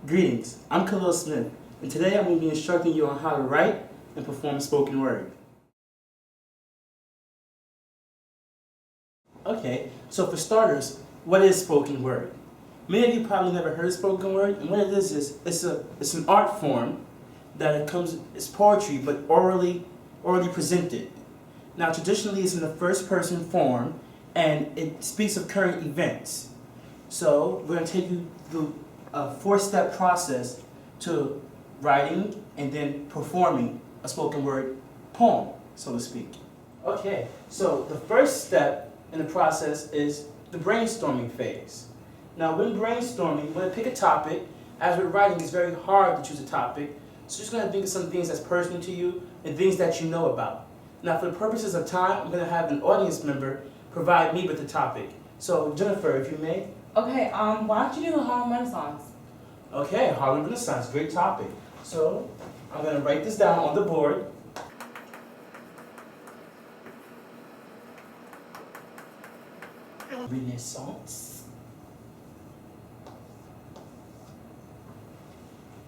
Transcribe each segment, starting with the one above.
Greetings, I'm Khalil Smith, and today I'm going to be instructing you on how to write and perform spoken word. Okay, so for starters, what is spoken word? Many of you probably never heard of spoken word, and what it is it's an art form that it's poetry but orally presented. Now traditionally it's in the first person form and it speaks of current events. So we're going to take you through a four-step process to writing and then performing a spoken word poem, so to speak. Okay, so the first step in the process is the brainstorming phase. Now when brainstorming, we're going to pick a topic. As we're writing, it's very hard to choose a topic, so you're just going to think of some things that's personal to you and things that you know about. Now for the purposes of time, I'm going to have an audience member provide me with the topic. So Jennifer, if you may. Okay, why don't you do the Harlem Renaissance? Okay, Harlem Renaissance, great topic. So, I'm going to write this down on the board. Renaissance.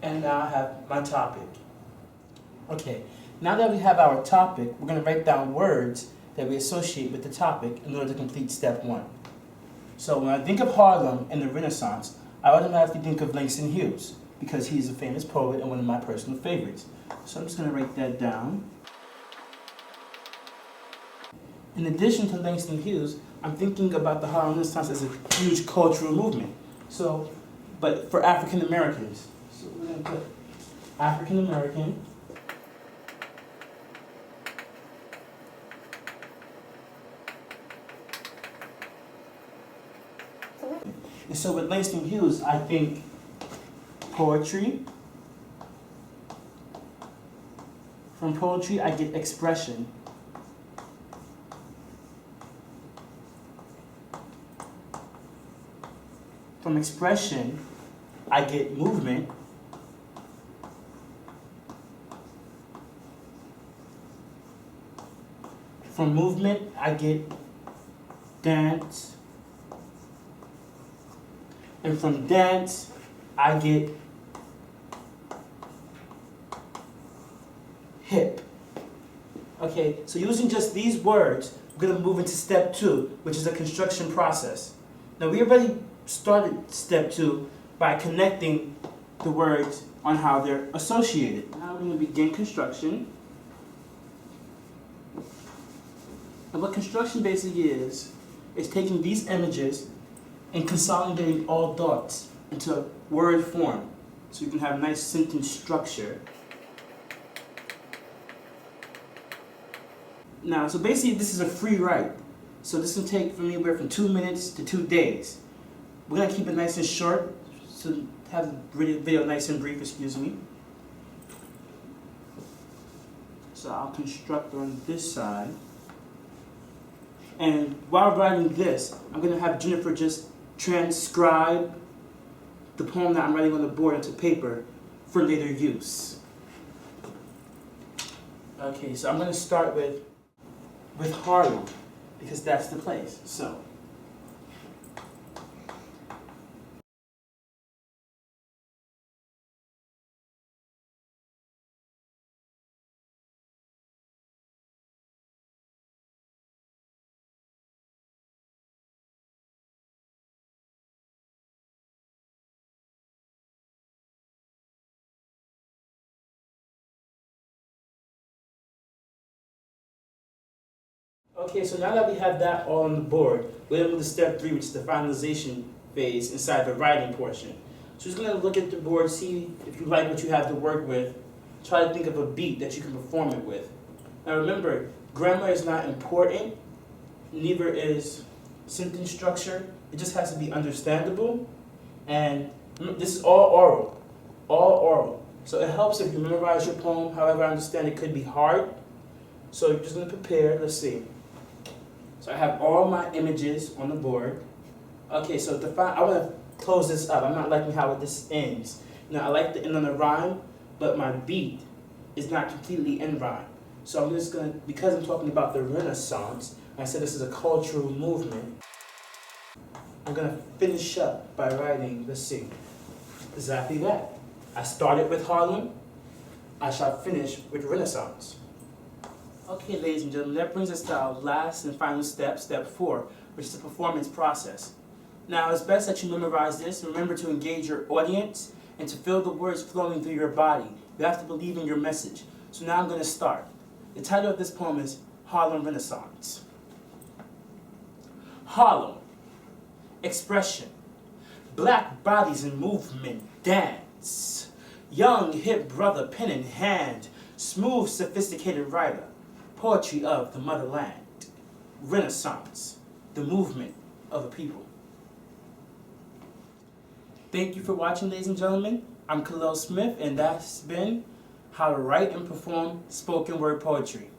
And now I have my topic. Okay, now that we have our topic, we're going to write down words that we associate with the topic in order to complete step one. So when I think of Harlem and the Renaissance, I automatically think of Langston Hughes because he's a famous poet and one of my personal favorites. So I'm just going to write that down. In addition to Langston Hughes, I'm thinking about the Harlem Renaissance as a huge cultural movement. So, but for African Americans. So we're going to put African American. And so with Langston Hughes, I think poetry. From poetry, I get expression. From expression, I get movement. From movement, I get dance. And from dance, I get hip. Okay, so using just these words, we're going to move into step two, which is a construction process. Now we already started step two by connecting the words on how they're associated. Now we're going to begin construction. And what construction basically is taking these images and consolidating all thoughts into word form so you can have a nice sentence structure. Now, so basically this is a free write. So this can take from anywhere from 2 minutes to 2 days. We're gonna keep it nice and short, so have the video nice and brief, excuse me. So I'll construct on this side. And while writing this, I'm gonna have Jennifer just transcribe the poem that I'm writing on the board into paper for later use. Okay, so I'm going to start with Harlem because that's the place. So okay, so now that we have that all on the board, we're able to step three, which is the finalization phase inside the writing portion. So just going to look at the board, see if you like what you have to work with. Try to think of a beat that you can perform it with. Now remember, grammar is not important, neither is sentence structure. It just has to be understandable. And this is all oral. All oral. So it helps if you memorize your poem. However, I understand it could be hard. So you're just going to prepare. Let's see. So I have all my images on the board. Okay, so I want to close this up. I'm not liking how this ends. Now I like the end on the rhyme, but my beat is not completely in rhyme. So I'm just going to, because I'm talking about the Renaissance, I said this is a cultural movement, I'm going to finish up by writing, let's see. Exactly that. I started with Harlem. I shall finish with Renaissance. Okay, ladies and gentlemen, that brings us to our last and final step, step 4, which is the performance process. Now, it's best that you memorize this. Remember to engage your audience and to feel the words flowing through your body. You have to believe in your message. So now I'm going to start. The title of this poem is Harlem Renaissance. Harlem. Expression. Black bodies in movement dance. Young hip brother pen in hand. Smooth sophisticated writer. Poetry of the motherland. Renaissance. The movement of a people. Thank you for watching, ladies and gentlemen. I'm Khalil Smith, and that's been How to Write and Perform Spoken Word Poetry.